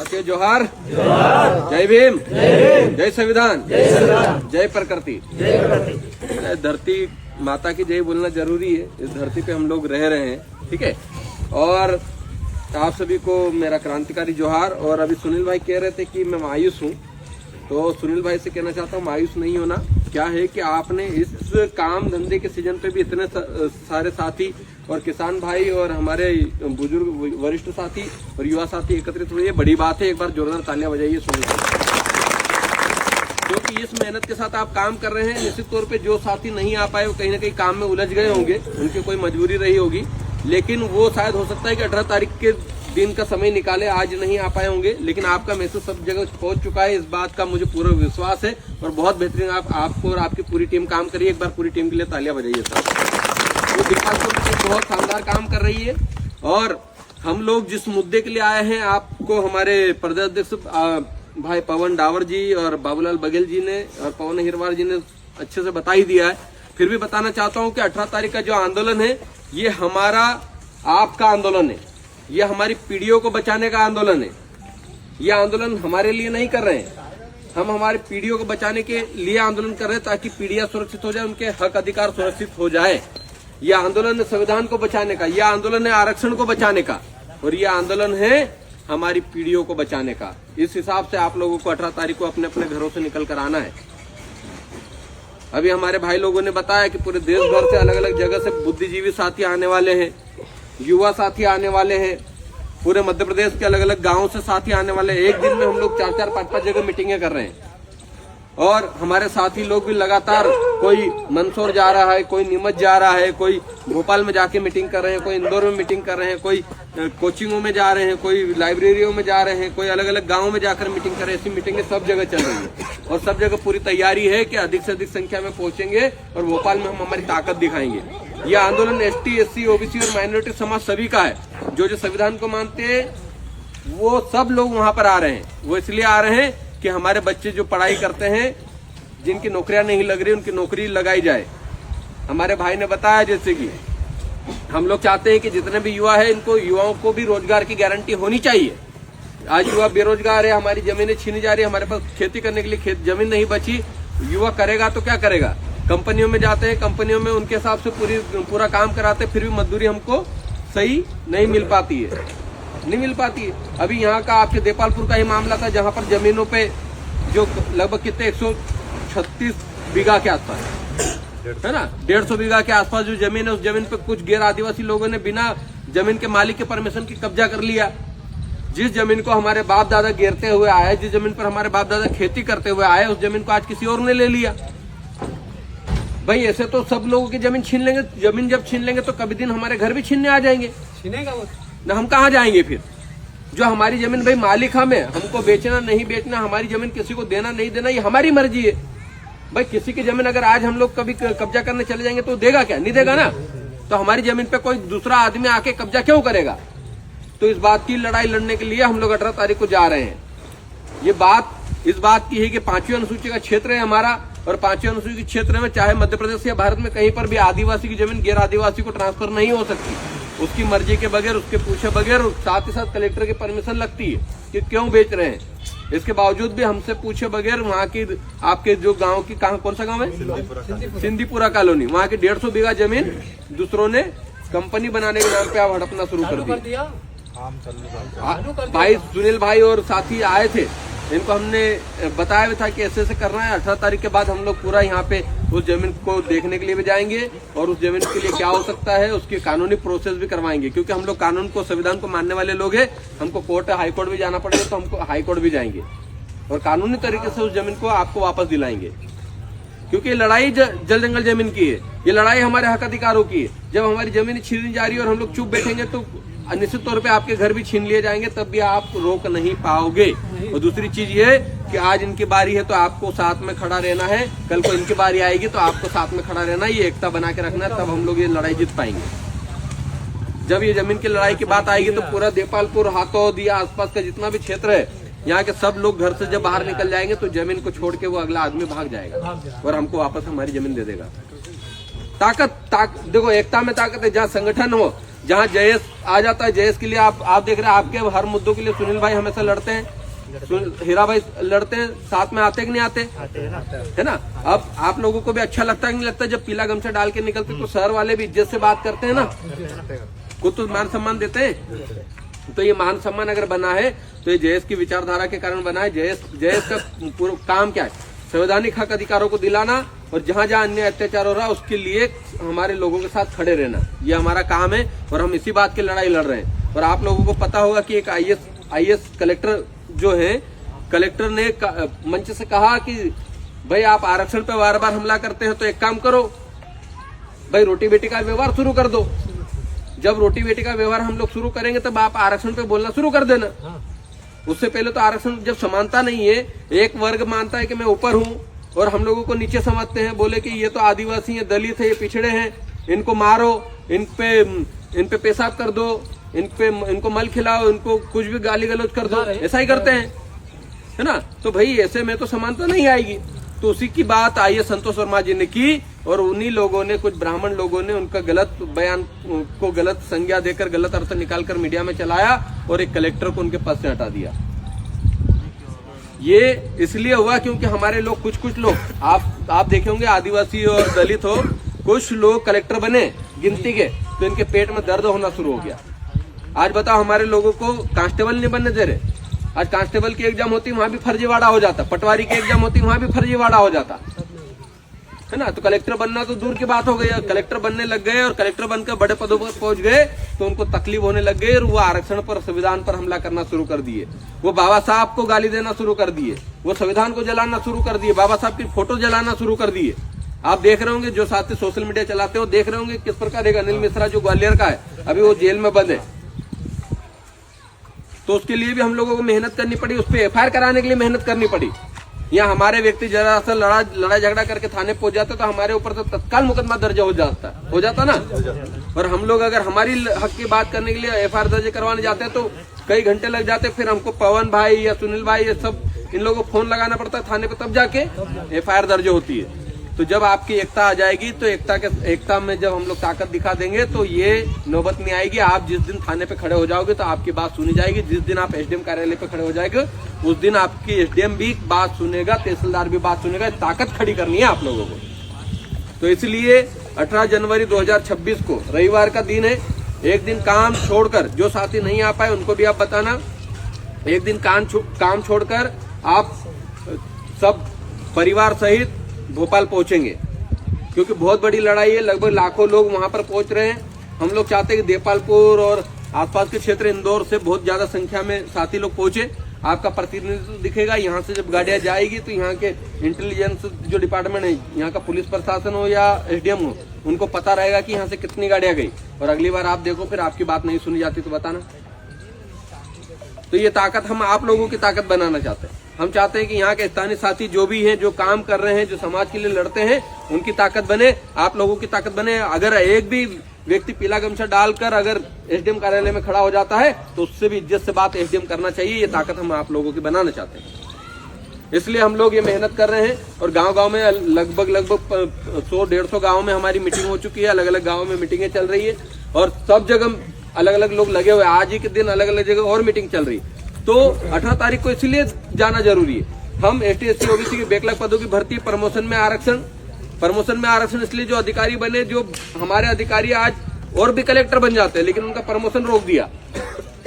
Okay, जोहार, जय भीम, जय संविधान, जय प्रकृति। धरती माता की जय बोलना जरूरी है। इस धरती पे हम लोग रह रहे हैं, ठीक है। और आप सभी को मेरा क्रांतिकारी जोहार। और अभी सुनील भाई कह रहे थे कि मैं मायूस हूँ, तो सुनील भाई से कहना चाहता हूँ मायूस नहीं होना। क्या है कि आपने इस काम धंधे के सीजन पे भी इतने सारे साथी और किसान भाई और हमारे बुजुर्ग वरिष्ठ साथी और युवा साथी एकत्रित हुए, ये बड़ी बात है। एक बार जोरदार तालियां बजाइए सुनील भाई, क्योंकि इस मेहनत के साथ आप काम कर रहे हैं। निश्चित तौर पे जो साथी नहीं आ पाए वो कहीं ना कहीं काम में उलझ गए होंगे, उनकी कोई मजबूरी रही होगी, लेकिन वो शायद हो सकता है कि 18 तारीख के दिन का समय निकाले, आज नहीं आ पाए होंगे, लेकिन आपका मैसेज सब जगह पहुंच चुका है। इस बात का मुझे पूरा विश्वास है और बहुत बेहतरीन आपको और आपकी पूरी टीम काम करिए। एक बार पूरी टीम के लिए तालियां बजाइए सर। वो दीपालपुर की बहुत शानदार काम कर रही है। और हम लोग जिस मुद्दे के लिए आए हैं, आपको हमारे प्रदेश अध्यक्ष भाई पवन डावर जी और बाबूलाल बघेल जी ने और पवन हिरवार जी ने अच्छे से बता ही दिया है। फिर भी बताना चाहता हूं कि 18 तारीख का जो आंदोलन है, ये हमारा आपका आंदोलन है, ये हमारी पीढ़ियों को बचाने का आंदोलन है। ये आंदोलन हमारे लिए नहीं कर रहे हैं, हम हमारी पीढ़ियों को बचाने के लिए आंदोलन कर रहे हैं, ताकि पीढ़ियां सुरक्षित हो जाए, उनके हक अधिकार सुरक्षित हो जाए। ये आंदोलन है संविधान को बचाने का, यह आंदोलन है आरक्षण को बचाने का, और ये आंदोलन है हमारी पीढ़ियों को बचाने का। इस हिसाब से आप लोगों को 18 तारीख को अपने अपने घरों से निकल कर आना है। अभी हमारे भाई लोगों ने बताया कि पूरे देश भर से अलग अलग जगह से बुद्धिजीवी साथी आने वाले हैं, युवा साथी आने वाले हैं, पूरे मध्य प्रदेश के अलग अलग गांवों से साथी आने वाले हैं। एक दिन में हम लोग 4-4, 5-5 जगह मीटिंगें कर रहे हैं। और हमारे साथी लोग भी लगातार, कोई मंदसौर जा रहा है, कोई नीमच जा रहा है, कोई भोपाल में जाके मीटिंग कर रहे हैं, कोई इंदौर में मीटिंग कर रहे हैं, कोई कोचिंगों में जा रहे हैं, कोई लाइब्रेरियों में जा रहे हैं, कोई अलग अलग गाँवों में जाकर मीटिंग कर रहे हैं। ऐसी मीटिंगें सब जगह चल रही है और सब जगह पूरी तैयारी है कि अधिक से अधिक संख्या में पहुंचेंगे और भोपाल में हम हमारी ताकत दिखाएंगे। यह आंदोलन ST, SC, OBC और माइनॉरिटी समाज सभी का है। जो संविधान को मानते हैं वो सब लोग वहां पर आ रहे हैं। वो इसलिए आ रहे हैं कि हमारे बच्चे जो पढ़ाई करते हैं, जिनकी नौकरियां नहीं लग रही, उनकी नौकरी लगाई जाए। हमारे भाई ने बताया जैसे कि हम लोग चाहते हैं कि जितने भी युवा है, इनको युवाओं को भी रोजगार की गारंटी होनी चाहिए। आज युवा बेरोजगार है, हमारी जमीनें छीनी जा रही है, हमारे पास खेती करने के लिए जमीन नहीं बची। युवा करेगा तो क्या करेगा? कंपनियों में जाते हैं, कंपनियों में उनके हिसाब से पूरा काम कराते हैं, फिर भी मजदूरी हमको सही नहीं मिल पाती है। अभी यहाँ का आपके देपालपुर का ही मामला था, जहाँ पर जमीनों पे जो लगभग कितने 136 बीघा के आसपास है ना, 150 बीघा के आसपास जो जमीन है, उस जमीन पे कुछ गैर आदिवासी लोगों ने बिना जमीन के मालिक के परमिशन की कब्जा कर लिया। जिस जमीन को हमारे बाप दादा घेरते हुए आए, जिस जमीन पर हमारे बाप दादा खेती करते हुए आए, उस जमीन को आज किसी और ने ले लिया। भाई ऐसे तो सब लोगों की जमीन छीन लेंगे। जमीन जब छीन लेंगे तो कभी दिन हमारे घर भी छीनने आ जाएंगे। छीनेगा वो ना, हम कहाँ जाएंगे फिर? जो हमारी जमीन, भाई मालिक हमें, हमको बेचना नहीं बेचना, हमारी जमीन किसी को देना नहीं देना, ये हमारी मर्जी है। भाई किसी की जमीन अगर आज हम लोग कभी कब्जा करने चले जाएंगे तो देगा क्या? नहीं देगा ना। तो हमारी जमीन पे कोई दूसरा आदमी आके कब्जा क्यों करेगा? तो इस बात की लड़ाई लड़ने के लिए हम लोग 18 तारीख को जा रहे हैं। ये बात इस बात की है कि 5वीं अनुसूची का क्षेत्र है हमारा, और 5वीं अनुसूची के क्षेत्र में चाहे मध्य प्रदेश या भारत में कहीं पर भी आदिवासी की जमीन गैर आदिवासी को ट्रांसफर नहीं हो सकती। उसकी मर्जी के बगैर, उसके पूछे बगैर, साथ ही साथ कलेक्टर की परमिशन लगती है कि क्यों बेच रहे हैं। इसके बावजूद भी हमसे पूछे बगैर वहाँ की, आपके जो गांव की, कौन सा गांव है? सिंधीपुरा कॉलोनी, वहाँ की 150 बीघा जमीन दूसरों ने कंपनी बनाने के नाम पे आप हड़पना शुरू कर दिया। भाई सुनील भाई और साथी आए थे, इनको हमने बताया भी था कि ऐसे ऐसे करना है। 18 तारीख के बाद हम लोग पूरा यहाँ पे उस जमीन को देखने के लिए भी जाएंगे और उस जमीन के लिए क्या हो सकता है उसकी कानूनी प्रोसेस भी करवाएंगे, क्योंकि हम लोग कानून को, संविधान को मानने वाले लोग हैं। हमको कोर्ट, हाई कोर्ट भी जाना पड़ेगा तो हमको हाई कोर्ट भी जाएंगे और कानूनी तरीके से उस जमीन को आपको वापस दिलाएंगे, क्योंकि लड़ाई जल जंगल जमीन की है। ये लड़ाई हमारे हक अधिकारों की है। जब हमारी जमीन छीनी जा रही है और हम लोग चुप बैठेंगे तो निश्चित तौर पे आपके घर भी छीन लिए जाएंगे, तब भी आप रोक नहीं पाओगे। और दूसरी चीज ये कि आज इनकी बारी है तो आपको साथ में खड़ा रहना है, कल को इनकी बारी आएगी तो आपको साथ में खड़ा रहना है। ये एकता बना के रखना है, तब हम लोग ये लड़ाई जीत पाएंगे। जब ये जमीन की लड़ाई की बात आएगी तो पूरा देपालपुर, हाथोद या आसपास का जितना भी क्षेत्र है, यहाँ के सब लोग घर से जब बाहर निकल जाएंगे तो जमीन को छोड़ के वो अगला आदमी भाग जाएगा और हमको वापस हमारी जमीन दे देगा। ताकत देखो, एकता में ताकत है। जहाँ संगठन हो, जहाँ जयेश आ जाता है, जयेश के लिए आप देख रहे हैं, आपके हर मुद्दों के लिए सुनील भाई हमेशा लड़ते हैं। हीरा भाई लड़ते हैं, साथ में आते कि नहीं आते, है ना। अब आप लोगों को भी अच्छा लगता है कि नहीं लगता जब पीला गमछा डाल के निकलते तो शहर वाले भी इज्जत से बात करते हैं ना, खुद तो मान सम्मान देते हैं। तो ये मान सम्मान अगर बना है तो ये जयेश की विचारधारा के कारण बना है। जयेश का पूरा काम क्या है, संवैधानिक हक अधिकारों को दिलाना और जहां जहां अन्य अत्याचार हो रहा है उसके लिए हमारे लोगों के साथ खड़े रहना, ये हमारा काम है और हम इसी बात की लड़ाई लड़ रहे हैं। और आप लोगों को पता होगा कि एक आईएएस कलेक्टर जो है, कलेक्टर ने मंच से कहा कि भाई आप आरक्षण पे बार बार हमला करते हैं तो एक काम करो भाई, रोटी बेटी का व्यवहार शुरू कर दो। जब रोटी बेटी का व्यवहार हम लोग शुरू करेंगे तब आप आरक्षण पे बोलना शुरू कर देना। उससे पहले तो आरक्षण जब समानता नहीं है, एक वर्ग मानता है कि मैं ऊपर हूँ और हम लोगों को नीचे समझते हैं, बोले कि ये तो आदिवासी है, दलित है, ये पिछड़े हैं, इनको मारो, इन पे पेशाब कर दो, इनको मल खिलाओ, इनको कुछ भी गाली गलौज कर दो, ऐसा ही करते हैं, है ना। तो भाई ऐसे में तो समानता नहीं आएगी। तो उसी की बात आइए संतोष वर्मा जी ने की और उन्हीं लोगों ने, कुछ ब्राह्मण लोगों ने उनका गलत बयान को गलत संज्ञा देकर, गलत अर्थ निकालकर मीडिया में चलाया और एक कलेक्टर को उनके पद से हटा दिया। ये इसलिए हुआ क्योंकि हमारे लोग, कुछ लोग, आप देखे होंगे आदिवासी और दलित हो, कुछ लोग कलेक्टर बने गिनती के, तो इनके पेट में दर्द होना शुरू हो गया। आज बताओ, हमारे लोगों को कांस्टेबल नहीं बनने दे रहे। आज कांस्टेबल की एग्जाम होती, वहां भी फर्जीवाड़ा हो जाता, पटवारी की एग्जाम होती, वहां भी फर्जीवाड़ा हो जाता, है ना। तो कलेक्टर बनना तो दूर की बात हो गई, कलेक्टर बनने लग गए और कलेक्टर बनकर बड़े पदों पर पहुंच गए तो उनको तकलीफ होने लग गई और वो आरक्षण पर, संविधान पर हमला करना शुरू कर दिए। वो बाबा साहब को गाली देना शुरू कर दिए, वो संविधान को जलाना शुरू कर दिए, बाबा साहब की फोटो जलाना शुरू कर दिए। आप देख रहे होंगे, जो साथी सोशल मीडिया चलाते हो देख रहे होंगे किस प्रकार एक अनिल मिश्रा जो ग्वालियर का है, अभी वो जेल में बंद है, तो उसके लिए भी हम लोगों को मेहनत करनी पड़ी, उस पर एफआईआर कराने के लिए मेहनत करनी पड़ी। या हमारे व्यक्ति जरा सा लड़ाई झगड़ा करके थाने पहुंच जाते तो हमारे ऊपर तो तत्काल मुकदमा दर्ज हो जाता ना। और हम लोग अगर हमारी हक की बात करने के लिए एफआईआर दर्ज करवाने जाते हैं तो कई घंटे लग जाते, फिर हमको पवन भाई या सुनील भाई, ये सब इन लोगों को फोन लगाना पड़ता है थाने पे, तब जाके एफआईआर दर्ज होती है। तो जब आपकी एकता आ जाएगी तो एकता में जब हम लोग ताकत दिखा देंगे तो ये नौबत नहीं आएगी। आप जिस दिन थाने पे खड़े हो जाओगे तो आपकी बात सुनी जाएगी, जिस दिन आप एसडीएम कार्यालय पे खड़े हो जाएंगे उस दिन आपकी एसडीएम भी बात सुनेगा, तहसीलदार भी बात सुनेगा। ताकत खड़ी करनी है आप लोगों को। तो इसलिए 18 जनवरी 2026 को रविवार का दिन है। एक दिन काम छोड़कर, जो साथी नहीं आ पाए उनको भी आप बताना, एक दिन काम छोड़कर आप सब परिवार सहित भोपाल पहुंचेंगे, क्योंकि बहुत बड़ी लड़ाई है। लगभग लाखों लोग वहां पर पहुंच रहे हैं। हम लोग चाहते हैं कि देपालपुर और आसपास के क्षेत्र, इंदौर से बहुत ज्यादा संख्या में साथी लोग पहुंचे। आपका प्रतिनिधित्व दिखेगा। यहाँ से जब गाड़ियां जाएगी तो यहाँ के इंटेलिजेंस जो डिपार्टमेंट है, यहाँ का पुलिस प्रशासन हो या एसडीएम हो, उनको पता रहेगा कि यहाँ से कितनी गाड़ियां गई। और अगली बार आप देखो फिर आपकी बात नहीं सुनी जाती तो बताना। तो ये ताकत हम आप लोगों की ताकत बनाना चाहते हैं। हम चाहते हैं कि यहाँ के स्थानीय साथी जो भी हैं, जो काम कर रहे हैं, जो समाज के लिए लड़ते हैं, उनकी ताकत बने, आप लोगों की ताकत बने। अगर एक भी व्यक्ति पीला गमछा डालकर अगर एसडीएम कार्यालय में खड़ा हो जाता है तो उससे भी इज्जत से बात एसडीएम करना चाहिए। ये ताकत हम आप लोगों की बनाना चाहते हैं, इसलिए हम लोग ये मेहनत कर रहे हैं। और गांव-गांव में लगभग 100-150 गाँव में हमारी मीटिंग हो चुकी है। अलग अलग गाँव में मीटिंगें चल रही है और सब जगह अलग अलग लोग लगे हुए। आज ही के दिन अलग अलग जगह और मीटिंग चल रही है। तो 18 तारीख को इसलिए जाना जरूरी है। हम ST/SC OBC के बैकलॉग पदों की भर्ती, प्रमोशन में आरक्षण इसलिए जो अधिकारी बने, जो हमारे अधिकारी आज और भी कलेक्टर बन जाते हैं, लेकिन उनका प्रमोशन रोक दिया।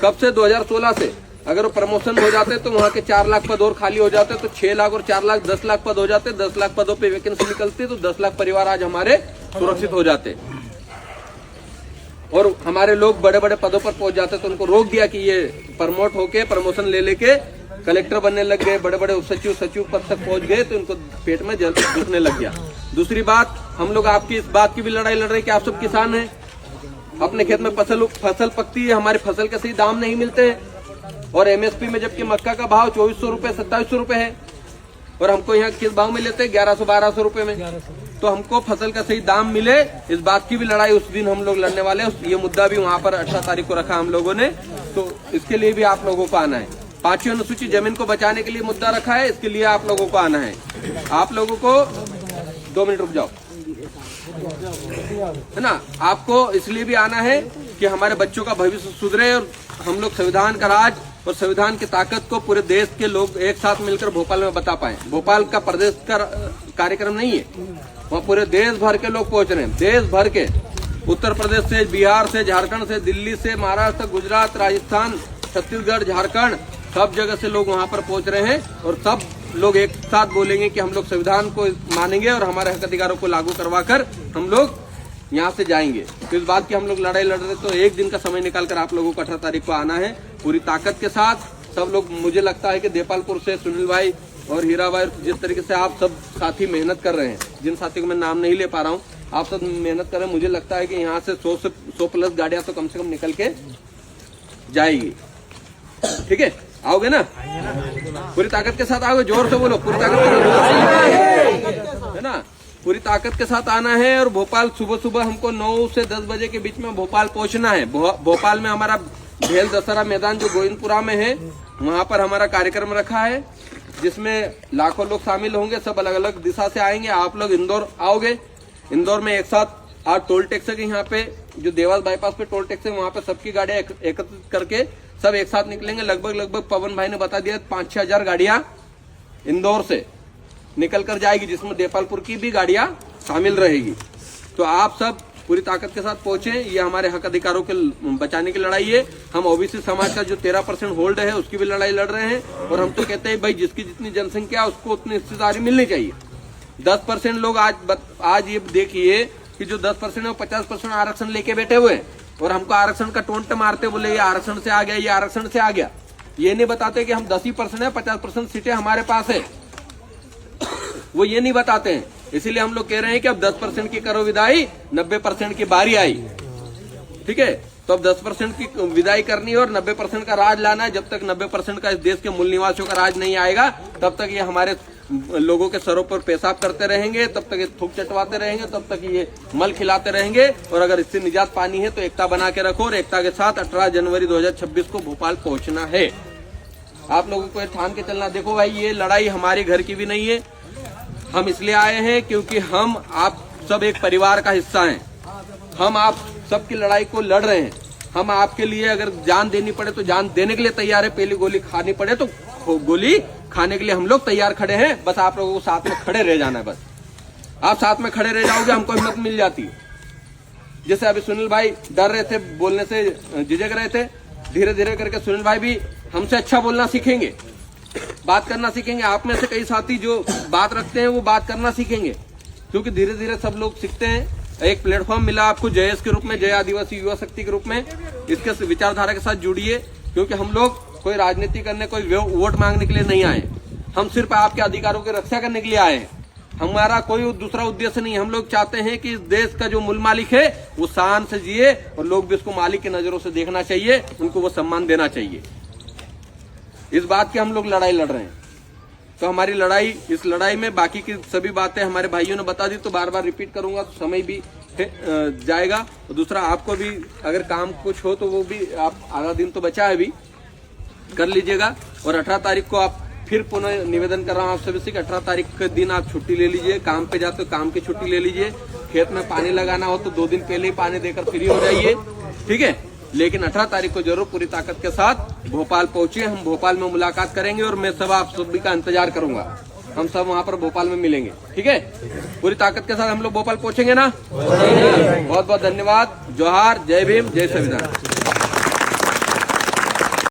कब से? 2016 से। अगर वो प्रमोशन हो जाते तो वहां के 4 लाख पद और खाली हो जाते, तो 6 लाख और 4 लाख 10 लाख पद हो जाते। 10 लाख पदों पे वैकेंसी निकलती तो 10 लाख परिवार आज हमारे सुरक्षित हो जाते और हमारे लोग बड़े बड़े पदों पर पहुंच जाते। तो उनको रोक दिया कि ये प्रमोट होके, प्रमोशन ले लेके कलेक्टर बनने लग गए, बड़े बड़े सचिव पद तक पहुंच गए, तो इनको पेट में जल दुखने लग गया। दूसरी बात, हम लोग आपकी इस बात की भी लड़ाई लड़ रहे हैं कि आप सब किसान हैं, अपने खेत में फसल पकती है, हमारी फसल के सही दाम नहीं मिलते हैं। और MSP में जबकि मक्का का भाव 2400 रुपए 2700 रुपए है और हमको यहाँ किस भाव में लेते हैं? 1100-1200 रुपए में। तो हमको फसल का सही दाम मिले, इस बात की भी लड़ाई उस दिन हम लोग लड़ने वाले हैं। ये मुद्दा भी वहाँ पर 18 तारीख को रखा हम लोगों ने, तो इसके लिए भी आप लोगों को आना है। 5वीं अनुसूची जमीन को बचाने के लिए मुद्दा रखा है, इसके लिए आप लोगों को आना है। आप लोगों को 2 मिनट रुक जाओ, है ना। आपको इसलिए भी आना है कि हमारे बच्चों का भविष्य सुधरे और हम लोग संविधान का राज और संविधान की ताकत को पूरे देश के लोग एक साथ मिलकर भोपाल में बता पाए। भोपाल का प्रदेश का कार्यक्रम नहीं है, वहाँ पूरे देश भर के लोग पहुंच रहे हैं। देश भर के, उत्तर प्रदेश से, बिहार से, झारखंड से, दिल्ली से, महाराष्ट्र, गुजरात, राजस्थान, छत्तीसगढ़, झारखंड, सब जगह से लोग वहाँ पर पहुंच रहे हैं। और सब लोग एक साथ बोलेंगे कि हम लोग संविधान को मानेंगे और हमारे हक अधिकारों को लागू करवा कर हम लोग यहाँ से जाएंगे। तो इस बात की हम लोग लड़ाई लड़ रहे, तो एक दिन का समय निकालकर आप लोगों को 18 तारीख को आना है पूरी ताकत के साथ। सब लोग, मुझे लगता है कि देपालपुर से सुनील भाई और हीरा भाई, जिस तरीके से आप सब साथी मेहनत कर रहे हैं, जिन साथियों को मैं नाम नहीं ले पा रहा हूँ, आप सब मेहनत कर रहे हैं। मुझे लगता है कि यहाँ से 100 प्लस गाड़ियां तो कम से कम निकल के जाएगी। ठीक है, आओगे ना? पूरी ताकत के साथ आओगे, जोर से बोलो, पूरी ताकत के साथ, है ना? पूरी ताकत के साथ आना है। और भोपाल सुबह सुबह हमको 9 से 10 बजे के बीच में भोपाल पहुंचना है। भोपाल में हमारा भेल दशहरा मैदान जो गोविंदपुरा में है, वहां पर हमारा कार्यक्रम रखा है, जिसमें लाखों लोग शामिल होंगे। सब अलग अलग दिशा से आएंगे। आप लोग इंदौर आओगे, इंदौर में एक साथ आज टोल टैक्स के यहाँ पे जो देवास बाईपास पे टोल टैक्स है, वहाँ पे सबकी गाड़ियां एकत्रित करके सब एक साथ निकलेंगे। लगभग पवन भाई ने बता दिया 5-6 हजार गाड़ियां इंदौर से निकल कर जाएगी, जिसमें देपालपुर की भी गाड़ियां शामिल रहेगी। तो आप सब पूरी ताकत के साथ पहुंचे। ये हमारे हक अधिकारों के बचाने की लड़ाई है। हम ओबीसी समाज का जो 13% होल्ड है उसकी भी लड़ाई लड़ रहे हैं। और हम तो कहते हैं भाई, जिसकी जितनी जनसंख्या उसको उतनी हिस्सेदारी मिलनी चाहिए। 10% लोग आज ये देखिए कि जो 10% है वो 50% आरक्षण लेके बैठे हुए हैं और हमको आरक्षण का टोंट मारते, बोले ये आरक्षण से आ गया, ये आरक्षण से आ गया। ये नहीं बताते कि हम 10% है, 50% सीटें हमारे पास है, वो ये नहीं बताते हैं। इसीलिए हम लोग कह रहे हैं कि अब 10% की करो विदाई, 90% की बारी आई। ठीक है, तो अब 10% की विदाई करनी है और 90% का राज लाना है। जब तक 90% का इस देश के मूल निवासियों का राज नहीं आएगा, तब तक ये हमारे लोगों के सरों पर पेशाब करते रहेंगे, तब तक ये थूक चटवाते रहेंगे, तब तक ये मल खिलाते रहेंगे। और अगर इससे निजात पानी है तो एकता बना के रखो और एकता के साथ 18 जनवरी 2026 को भोपाल पहुंचना है। आप लोगों को ठान के चलना। देखो भाई, ये लड़ाई हमारे घर की भी नहीं है। हम इसलिए आए हैं क्योंकि हम आप सब एक परिवार का हिस्सा हैं। हम आप सबकी लड़ाई को लड़ रहे हैं। हम आपके लिए अगर जान देनी पड़े तो जान देने के लिए तैयार है। पहली गोली खानी पड़े तो गोली खाने के लिए हम लोग तैयार खड़े हैं। बस आप लोगों को साथ में खड़े रह जाना है। बस आप साथ में खड़े रह जाओगे, हमको हिम्मत मिल जाती है। जैसे अभी सुनील भाई डर रहे थे, बोलने से झिझक रहे थे, धीरे धीरे करके सुनील भाई भी हमसे अच्छा बोलना सीखेंगे, बात करना सीखेंगे। आप में से कई साथी जो बात रखते हैं वो बात करना सीखेंगे, क्योंकि धीरे धीरे सब लोग सीखते हैं। एक प्लेटफॉर्म मिला आपको जयेश के रूप में, जय आदिवासी युवा शक्ति के रूप में। इसके विचारधारा के साथ जुड़िए, क्योंकि हम लोग कोई राजनीति करने, कोई वोट मांगने के लिए नहीं आए। हम सिर्फ आपके अधिकारों की रक्षा करने के लिए आए हैं। हमारा कोई दूसरा उद्देश्य नहीं। हम लोग चाहते हैं कि इस देश का जो मूल मालिक है वो शान से जिए और लोग भी उसको मालिक की नजरों से देखना चाहिए, उनको वो सम्मान देना चाहिए। इस बात की हम लोग लड़ाई लड़ रहे हैं। तो हमारी लड़ाई, इस लड़ाई में बाकी की सभी बातें हमारे भाइयों ने बता दी, तो बार बार रिपीट करूंगा तो समय भी जाएगा। और दूसरा, आपको भी अगर काम कुछ हो तो वो भी आप, आधा दिन तो बचा है, अभी कर लीजिएगा। और 18 तारीख को आप फिर पुनः निवेदन कर रहा हूँ आप सभी से कि 18 तारीख के दिन आप छुट्टी ले लीजिए। काम पे जाते हो काम की छुट्टी ले लीजिए। खेत में पानी लगाना हो तो 2 दिन पहले ही पानी देकर फ्री हो जाइए। ठीक है, लेकिन 18 तारीख को जरूर पूरी ताकत के साथ भोपाल पहुंचे। हम भोपाल में मुलाकात करेंगे और मैं सब आप सभी का इंतजार करूंगा। हम सब वहां पर भोपाल में मिलेंगे। ठीक है, पूरी ताकत के साथ हम लोग भोपाल पहुंचेंगे ना। बहुत बहुत धन्यवाद। जोहार, जय भीम, जय संविधान।